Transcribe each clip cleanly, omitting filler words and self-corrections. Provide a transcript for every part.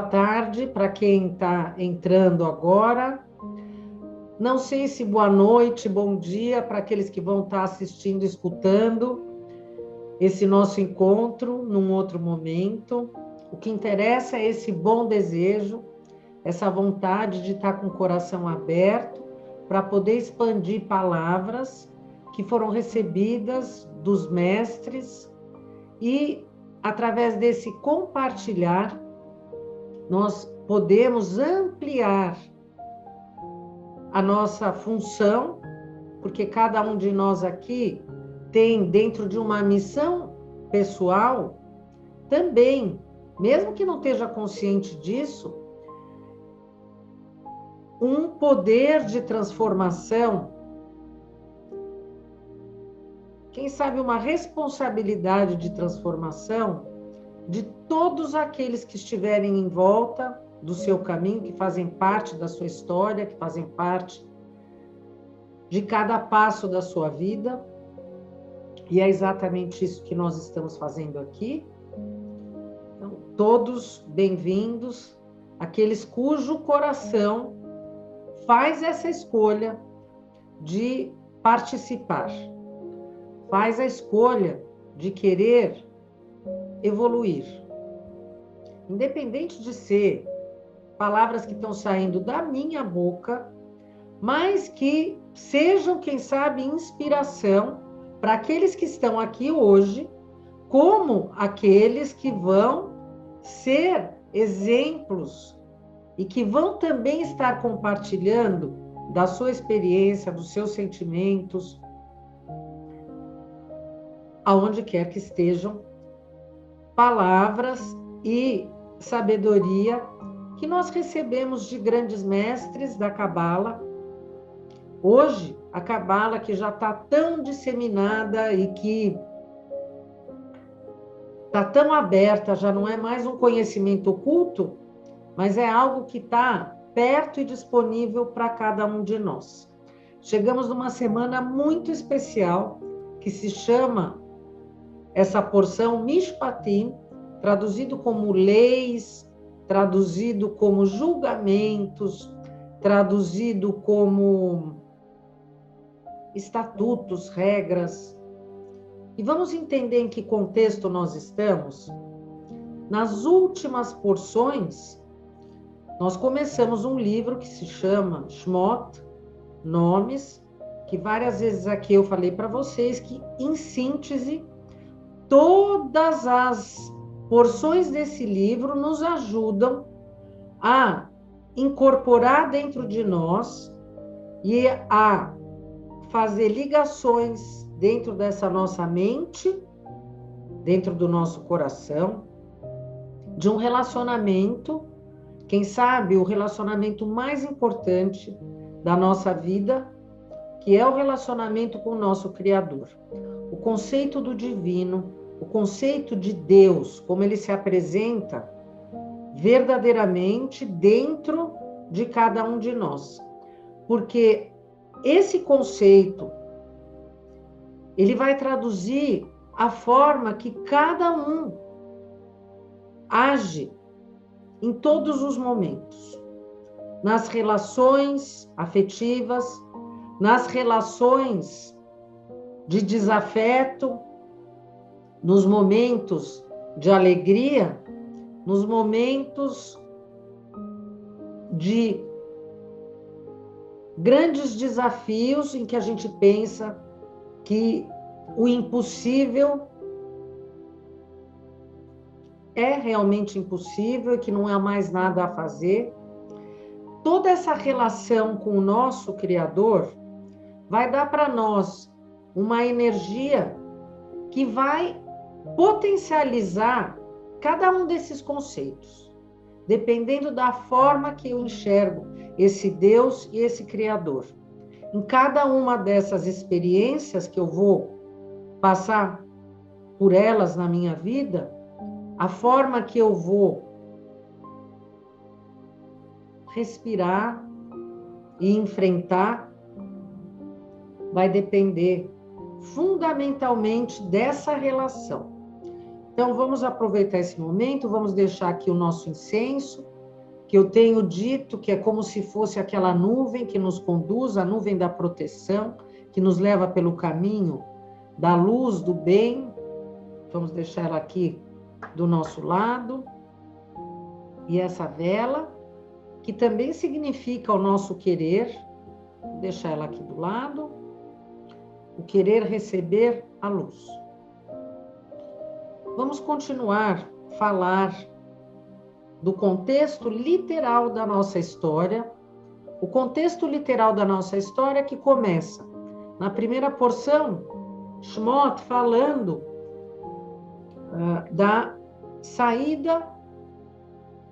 boa tarde para quem está entrando agora. Não sei se boa noite, bom dia para aqueles que vão estar assistindo, escutando esse nosso encontro num outro momento. O que interessa é esse bom desejo, essa vontade de estar com o coração aberto para poder expandir palavras que foram recebidas dos mestres e, através desse compartilhar, nós podemos ampliar a nossa função, porque cada um de nós aqui tem, dentro de uma missão pessoal, também, mesmo que não esteja consciente disso, um poder de transformação, quem sabe uma responsabilidade de transformação de todos aqueles que estiverem em volta do seu caminho, que fazem parte da sua história, que fazem parte de cada passo da sua vida. E é exatamente isso que nós estamos fazendo aqui. Então, todos bem-vindos, aqueles cujo coração faz essa escolha de participar, faz a escolha de querer evoluir. Independente de ser palavras que estão saindo da minha boca, mas que sejam, quem sabe, inspiração para aqueles que estão aqui hoje, como aqueles que vão ser exemplos e que vão também estar compartilhando da sua experiência, dos seus sentimentos, aonde quer que estejam, palavras e sabedoria que nós recebemos de grandes mestres da Cabala. Hoje, a Cabala, que já está tão disseminada e que está tão aberta, já não é mais um conhecimento oculto, mas é algo que está perto e disponível para cada um de nós. Chegamos numa semana muito especial, que se chama, essa porção, Mishpatim, traduzido como leis, traduzido como julgamentos, traduzido como estatutos, regras. E vamos entender em que contexto nós estamos? Nas últimas porções, nós começamos um livro que se chama Shmot, Nomes, que várias vezes aqui eu falei para vocês que, em síntese, todas as porções desse livro nos ajudam a incorporar dentro de nós e a fazer ligações dentro dessa nossa mente, dentro do nosso coração, de um relacionamento, quem sabe o relacionamento mais importante da nossa vida, que é o relacionamento com o nosso Criador. O conceito do divino, o conceito de Deus, como ele se apresenta verdadeiramente dentro de cada um de nós. Porque esse conceito, ele vai traduzir a forma que cada um age em todos os momentos. Nas relações afetivas, nas relações de desafeto, nos momentos de alegria, nos momentos de grandes desafios em que a gente pensa que o impossível é realmente impossível e que não há mais nada a fazer. Toda essa relação com o nosso Criador vai dar para nós uma energia que vai potencializar cada um desses conceitos, dependendo da forma que eu enxergo esse Deus e esse Criador. Em cada uma dessas experiências que eu vou passar por elas na minha vida, a forma que eu vou respirar e enfrentar vai depender fundamentalmente dessa relação. Então, vamos aproveitar esse momento, vamos deixar aqui o nosso incenso, que eu tenho dito que é como se fosse aquela nuvem que nos conduz, a nuvem da proteção, que nos leva pelo caminho da luz, do bem. Vamos deixar ela aqui do nosso lado. E essa vela, que também significa o nosso querer, vou deixar ela aqui do lado, o querer receber a luz. Vamos continuar a falar do contexto literal da nossa história. O contexto literal da nossa história que começa na primeira porção, Shmot falando da saída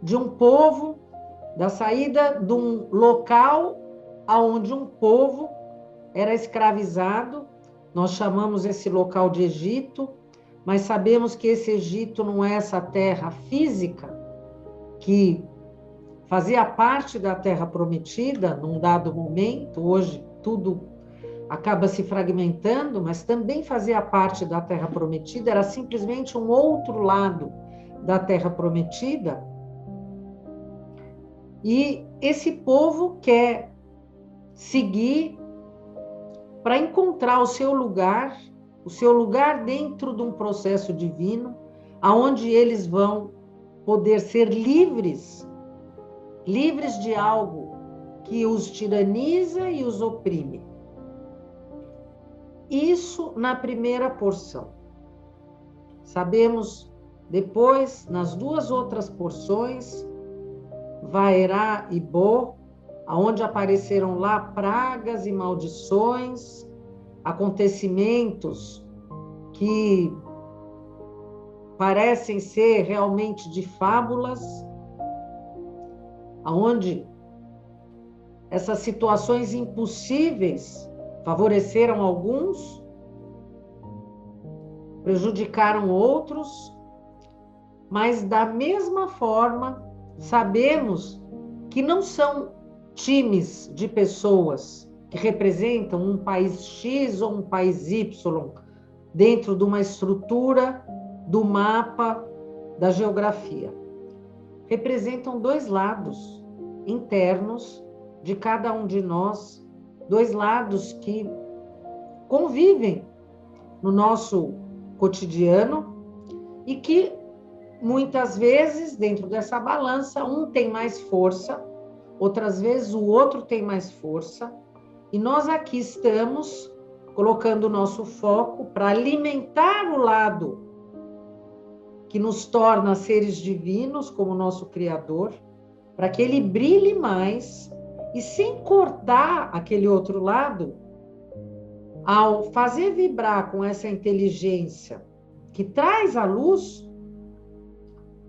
de um povo, da saída de um local onde um povo era escravizado. Nós chamamos esse local de Egito, mas sabemos que esse Egito não é essa terra física que fazia parte da terra prometida num dado momento. Hoje tudo acaba se fragmentando, mas também fazia parte da terra prometida, era simplesmente um outro lado da terra prometida. E esse povo quer seguir para encontrar o seu lugar dentro de um processo divino, aonde eles vão poder ser livres de algo que os tiraniza e os oprime. Isso na primeira porção. Sabemos depois, nas duas outras porções, Vaerá e Bo, aonde apareceram lá pragas e maldições, acontecimentos que parecem ser realmente de fábulas, aonde essas situações impossíveis favoreceram alguns, prejudicaram outros, mas da mesma forma sabemos que não são times de pessoas que representam um país X ou um país Y dentro de uma estrutura do mapa da geografia. Representam dois lados internos de cada um de nós, dois lados que convivem no nosso cotidiano e que muitas vezes, dentro dessa balança, um tem mais força, outras vezes o outro tem mais força, e nós aqui estamos colocando o nosso foco para alimentar o lado que nos torna seres divinos, como o nosso Criador, para que ele brilhe mais, e sem cortar aquele outro lado, ao fazer vibrar com essa inteligência que traz a luz,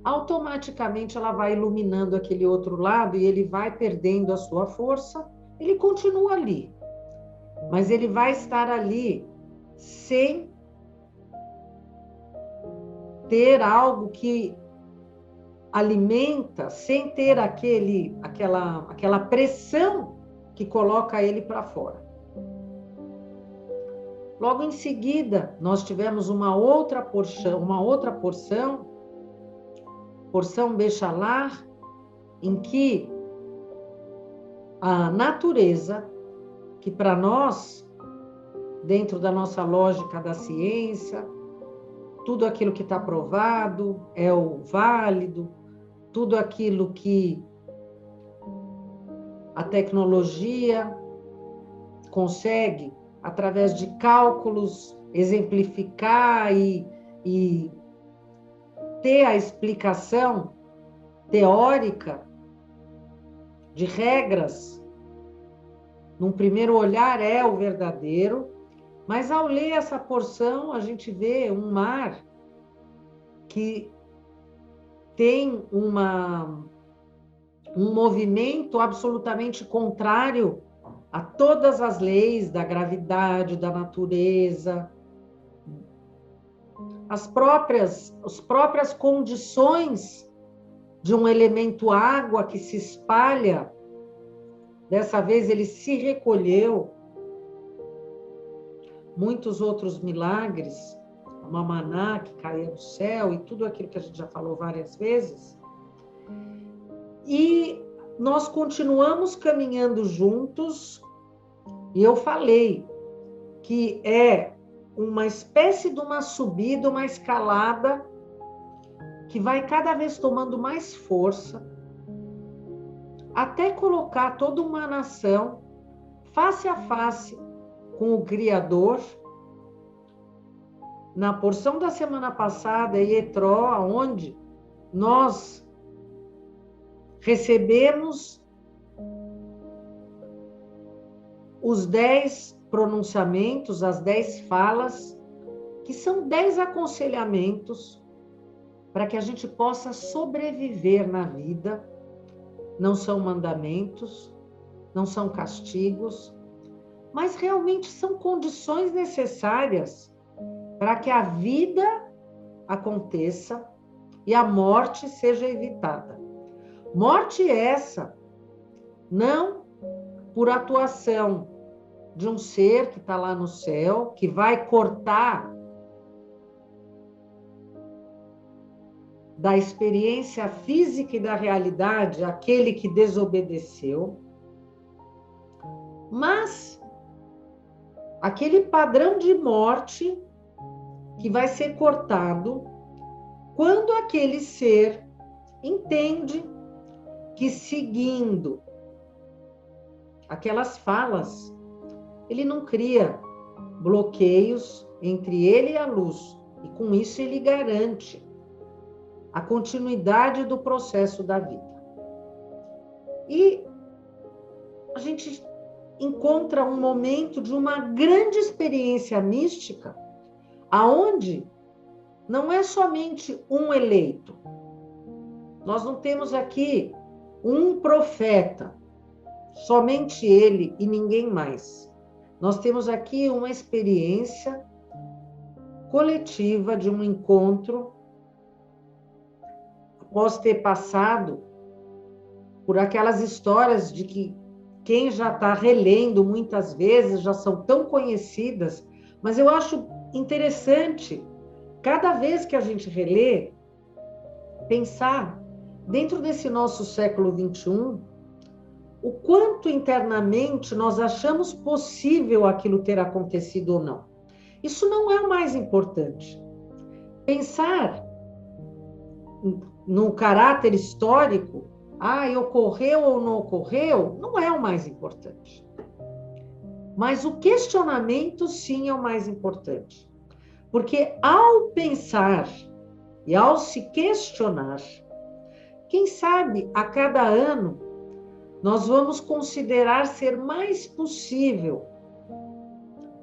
automaticamente ela vai iluminando aquele outro lado e ele vai perdendo a sua força. Ele continua ali, mas ele vai estar ali sem ter algo que alimenta, sem ter aquela pressão que coloca ele para fora. Logo em seguida, nós tivemos uma outra porção Bechalar, em que a natureza, que para nós, dentro da nossa lógica da ciência, tudo aquilo que está provado é o válido, tudo aquilo que a tecnologia consegue, através de cálculos, exemplificar e ter a explicação teórica de regras, num primeiro olhar é o verdadeiro, mas ao ler essa porção a gente vê um mar que tem um movimento absolutamente contrário a todas as leis da gravidade, da natureza, as próprias condições de um elemento água que se espalha. Dessa vez ele se recolheu. Muitos outros milagres uma maná que caía do céu e tudo aquilo que a gente já falou várias vezes. E nós continuamos caminhando juntos, e eu falei que é uma espécie de uma subida, uma escalada, que vai cada vez tomando mais força, até colocar toda uma nação face a face com o Criador. Na porção da semana passada, Ietró, onde nós recebemos os 10 pronunciamentos, as 10 falas, que são 10 aconselhamentos para que a gente possa sobreviver na vida. Não são mandamentos, não são castigos, mas realmente são condições necessárias para que a vida aconteça e a morte seja evitada. Morte essa, não por atuação de um ser que está lá no céu, que vai cortar da experiência física e da realidade aquele que desobedeceu, mas aquele padrão de morte que vai ser cortado quando aquele ser entende que, seguindo aquelas falas, ele não cria bloqueios entre ele e a luz, e com isso ele garante a continuidade do processo da vida. E a gente encontra um momento de uma grande experiência mística, aonde não é somente um eleito. Nós não temos aqui um profeta, somente ele e ninguém mais. Nós temos aqui uma experiência coletiva de um encontro, após ter passado por aquelas histórias de que quem já está relendo muitas vezes já são tão conhecidas, mas eu acho interessante, cada vez que a gente relê, pensar, dentro desse nosso século XXI, o quanto internamente nós achamos possível aquilo ter acontecido ou não. Isso não é o mais importante. Pensar no caráter histórico, ocorreu ou não ocorreu, não é o mais importante. Mas o questionamento, sim, é o mais importante. Porque ao pensar e ao se questionar, quem sabe a cada ano nós vamos considerar ser mais possível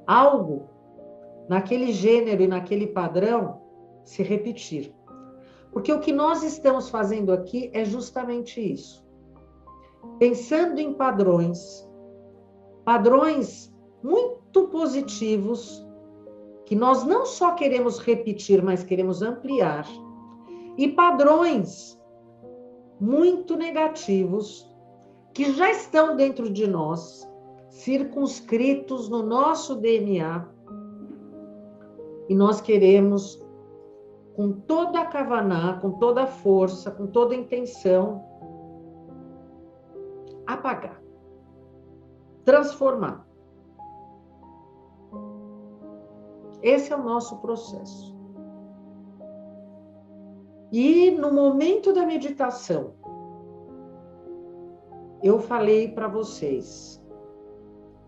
algo naquele gênero e naquele padrão se repetir. Porque o que nós estamos fazendo aqui é justamente isso. Pensando em padrões muito positivos, que nós não só queremos repetir, mas queremos ampliar, e padrões muito negativos, que já estão dentro de nós, circunscritos no nosso DNA, e nós queremos, com toda a kavaná, com toda a força, com toda a intenção, apagar, transformar. Esse é o nosso processo. E no momento da meditação, eu falei para vocês,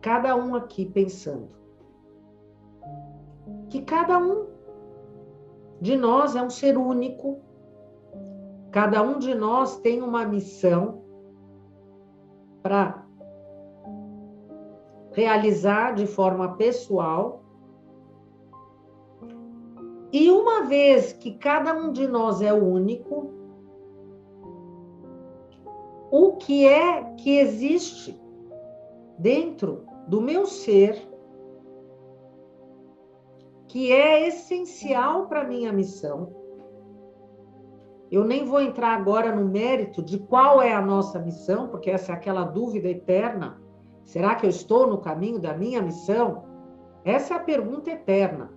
cada um aqui pensando, que cada um de nós é um ser único, cada um de nós tem uma missão para realizar de forma pessoal. E uma vez que cada um de nós é único, o que é que existe dentro do meu ser que é essencial para a minha missão? Eu nem vou entrar agora no mérito de qual é a nossa missão, porque essa é aquela dúvida eterna. Será que eu estou no caminho da minha missão? Essa é a pergunta eterna.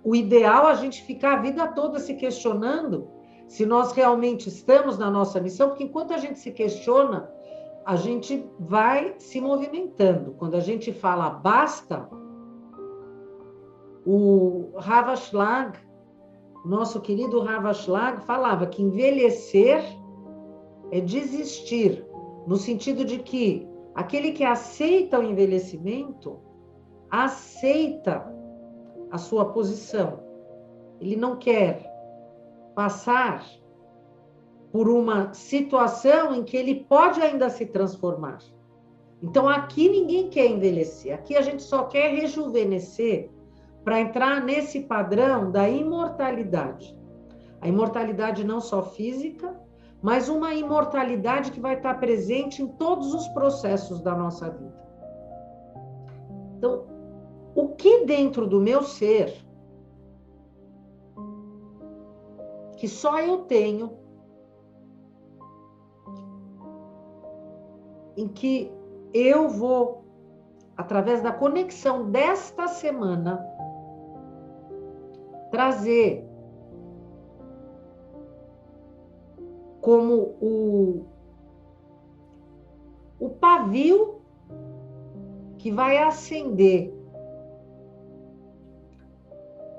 o ideal é a gente ficar a vida toda se questionando se nós realmente estamos na nossa missão, porque enquanto a gente se questiona, a gente vai se movimentando. Quando a gente fala basta, o Rava Schlag, nosso querido Rava Schlag, falava que envelhecer é desistir, no sentido de que aquele que aceita o envelhecimento, aceita a sua posição. Ele não quer passar por uma situação em que ele pode ainda se transformar. Então, aqui ninguém quer envelhecer. Aqui a gente só quer rejuvenescer para entrar nesse padrão da imortalidade. A imortalidade não só física, mas uma imortalidade que vai estar presente em todos os processos da nossa vida. Então, o que dentro do meu ser, que só eu tenho, em que eu vou, através da conexão desta semana, trazer como o pavio que vai acender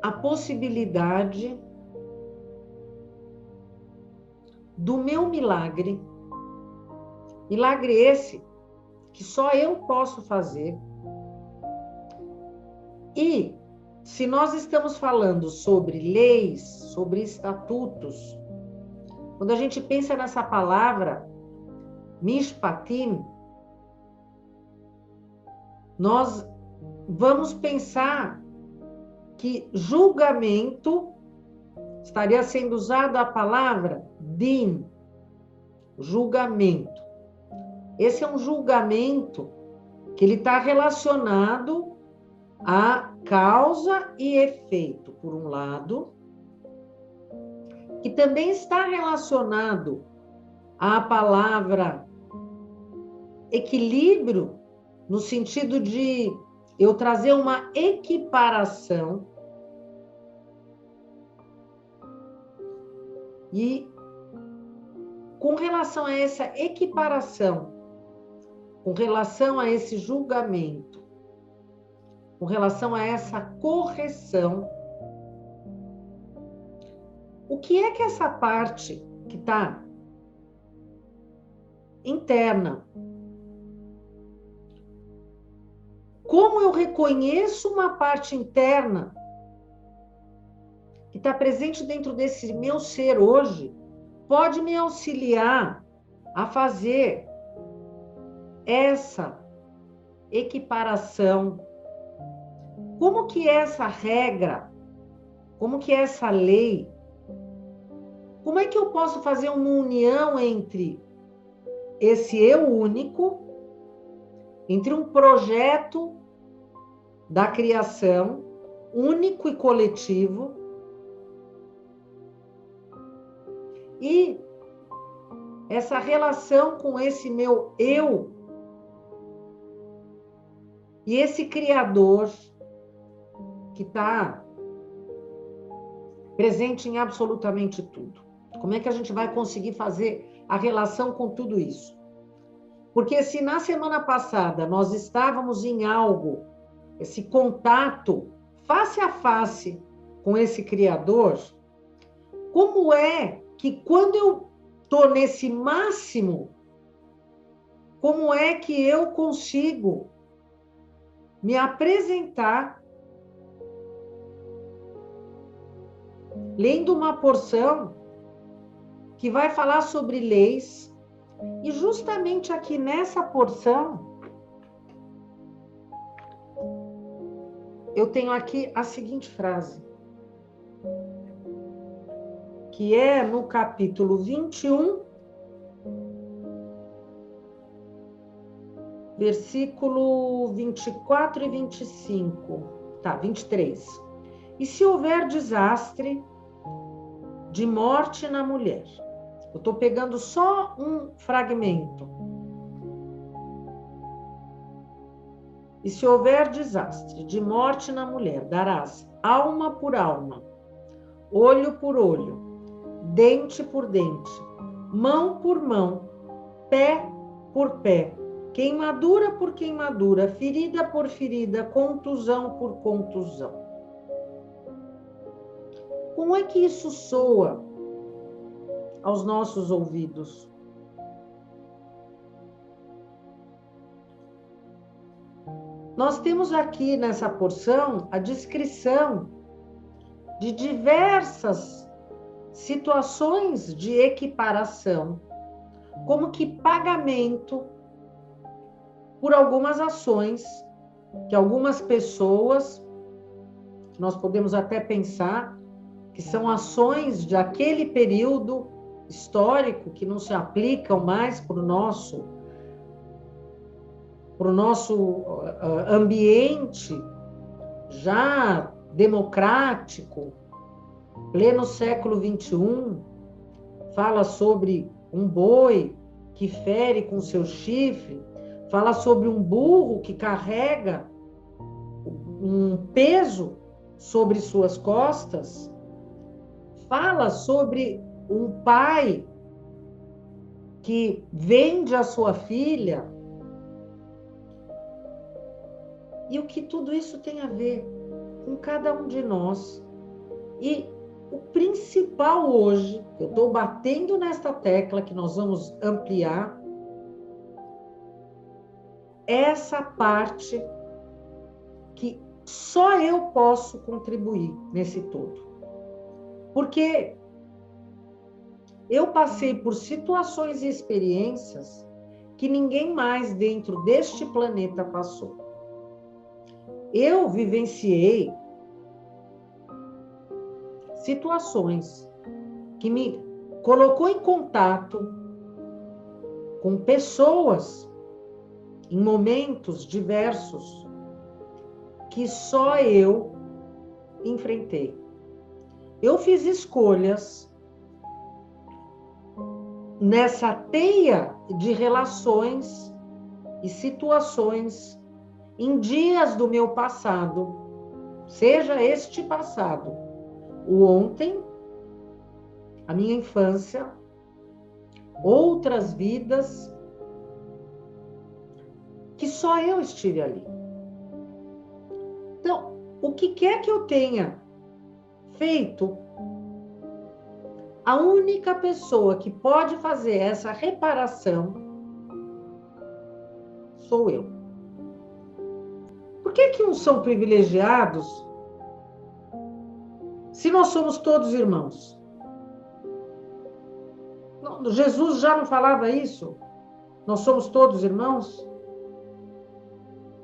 a possibilidade do meu milagre. Milagre esse que só eu posso fazer. E se nós estamos falando sobre leis, sobre estatutos, quando a gente pensa nessa palavra, mishpatim, nós vamos pensar que julgamento, estaria sendo usada a palavra din, julgamento. Esse é um julgamento que ele está relacionado a causa e efeito, por um lado, que também está relacionado à palavra equilíbrio, no sentido de eu trazer uma equiparação. E com relação a essa equiparação, com relação a esse julgamento, com relação a essa correção, o que é que essa parte que está interna, como eu reconheço uma parte interna que está presente dentro desse meu ser hoje, pode me auxiliar a fazer essa equiparação. Como que é essa regra? Como que é essa lei? Como é que eu posso fazer uma união entre esse eu único, entre um projeto da criação único e coletivo, e essa relação com esse meu eu e esse Criador que está presente em absolutamente tudo. Como é que a gente vai conseguir fazer a relação com tudo isso? Porque se na semana passada nós estávamos em algo, esse contato face a face com esse Criador, como é que quando eu estou nesse máximo, como é que eu consigo me apresentar lendo uma porção que vai falar sobre leis, e justamente aqui nessa porção, eu tenho aqui a seguinte frase, que é no capítulo 21, versículo 24 e 25, 23. E se houver desastre de morte na mulher? Eu estou pegando só um fragmento. E se houver desastre de morte na mulher, darás alma por alma, olho por olho, dente por dente, mão por mão, pé por pé, queimadura por queimadura, ferida por ferida, contusão por contusão. Como é que isso soa aos nossos ouvidos? Nós temos aqui nessa porção a descrição de diversas situações de equiparação, como que pagamento por algumas ações que algumas pessoas, nós podemos até pensar que são ações de aquele período histórico que não se aplicam mais para o nosso ambiente já democrático, pleno século XXI, fala sobre um boi que fere com seu chifre, fala sobre um burro que carrega um peso sobre suas costas, fala sobre um pai que vende a sua filha. E o que tudo isso tem a ver com cada um de nós. E o principal hoje, eu estou batendo nesta tecla que nós vamos ampliar, é essa parte que só eu posso contribuir nesse todo. Porque eu passei por situações e experiências que ninguém mais dentro deste planeta passou. Eu vivenciei situações que me colocou em contato com pessoas em momentos diversos que só eu enfrentei. Eu fiz escolhas nessa teia de relações e situações em dias do meu passado, seja este passado, o ontem, a minha infância, outras vidas, que só eu estive ali. Então, o que quer que eu tenha feito, a única pessoa que pode fazer essa reparação sou eu. Por que uns são privilegiados se nós somos todos irmãos? Jesus já não falava isso? Nós somos todos irmãos?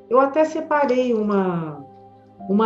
Eu até separei uma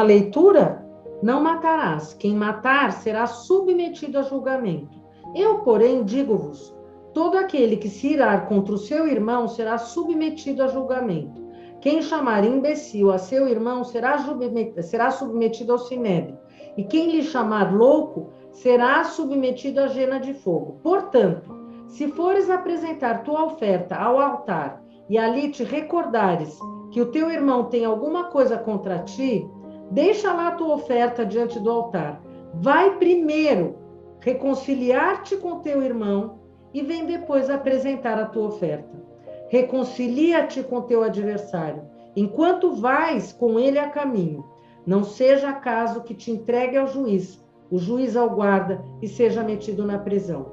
leitura: não matarás. Quem matar será submetido a julgamento. Eu, porém, digo-vos, todo aquele que se irar contra o seu irmão será submetido a julgamento. Quem chamar imbecil a seu irmão será submetido ao sinédrio. E quem lhe chamar louco será submetido à jena de fogo. Portanto, se fores apresentar tua oferta ao altar e ali te recordares que o teu irmão tem alguma coisa contra ti, deixa lá a tua oferta diante do altar. Vai primeiro reconciliar-te com teu irmão e vem depois apresentar a tua oferta. Reconcilia-te com teu adversário, enquanto vais com ele a caminho. Não seja caso que te entregue ao juiz, o juiz ao guarda e seja metido na prisão.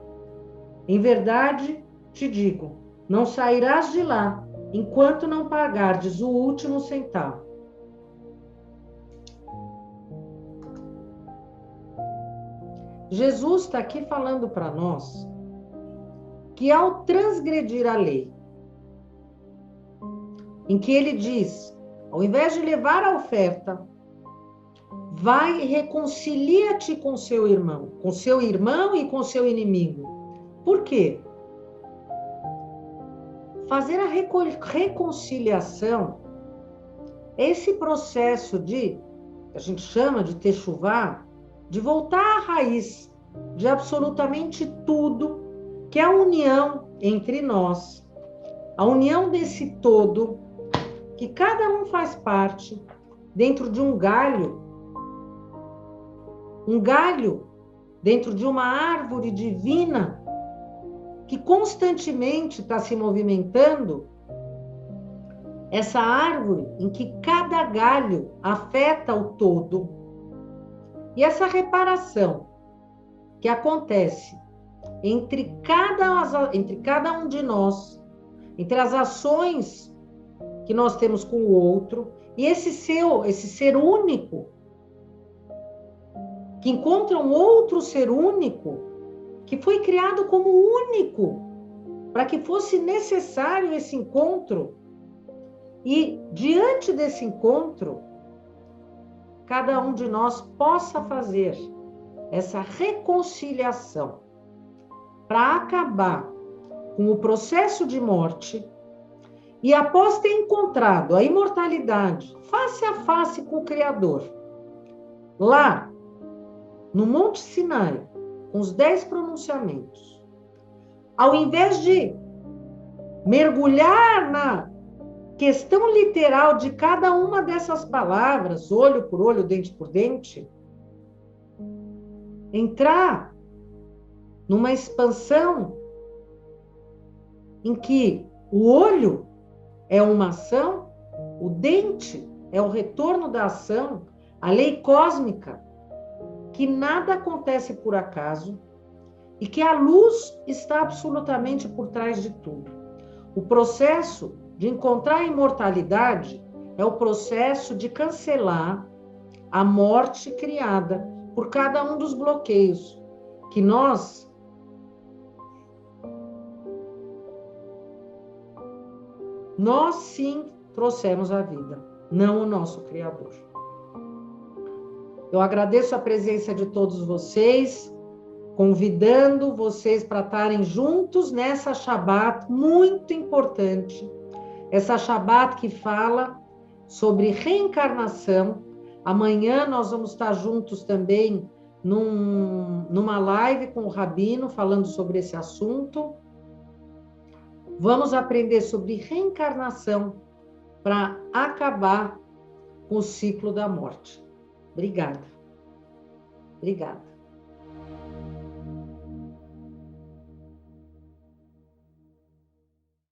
Em verdade, te digo, não sairás de lá enquanto não pagardes o último centavo. Jesus está aqui falando para nós que ao transgredir a lei, em que ele diz, ao invés de levar a oferta, vai e reconcilia-te com seu irmão e com seu inimigo. Por quê? Fazer a reconciliação é esse processo a gente chama de techuvá, de voltar à raiz de absolutamente tudo que é a união entre nós, a união desse todo que cada um faz parte dentro de um galho dentro de uma árvore divina que constantemente está se movimentando, essa árvore em que cada galho afeta o todo. E essa reparação que acontece entre cada um de nós, entre as ações que nós temos com o outro, e esse ser único, que encontra um outro ser único, que foi criado como único, para que fosse necessário esse encontro. E, diante desse encontro, cada um de nós possa fazer essa reconciliação para acabar com o processo de morte e, após ter encontrado a imortalidade face a face com o Criador, lá no Monte Sinai, com os 10 pronunciamentos, ao invés de mergulhar na questão literal de cada uma dessas palavras, olho por olho, dente por dente, entrar numa expansão em que o olho é uma ação, o dente é o retorno da ação, a lei cósmica, que nada acontece por acaso e que a luz está absolutamente por trás de tudo. O processo de encontrar a imortalidade é o processo de cancelar a morte criada por cada um dos bloqueios que nós sim trouxemos à vida, não o nosso Criador. Eu agradeço a presença de todos vocês, convidando vocês para estarem juntos nessa Shabat muito importante, essa Shabat que fala sobre reencarnação. Amanhã nós vamos estar juntos também numa live com o Rabino, falando sobre esse assunto. Vamos aprender sobre reencarnação para acabar com o ciclo da morte. Obrigada. Obrigada.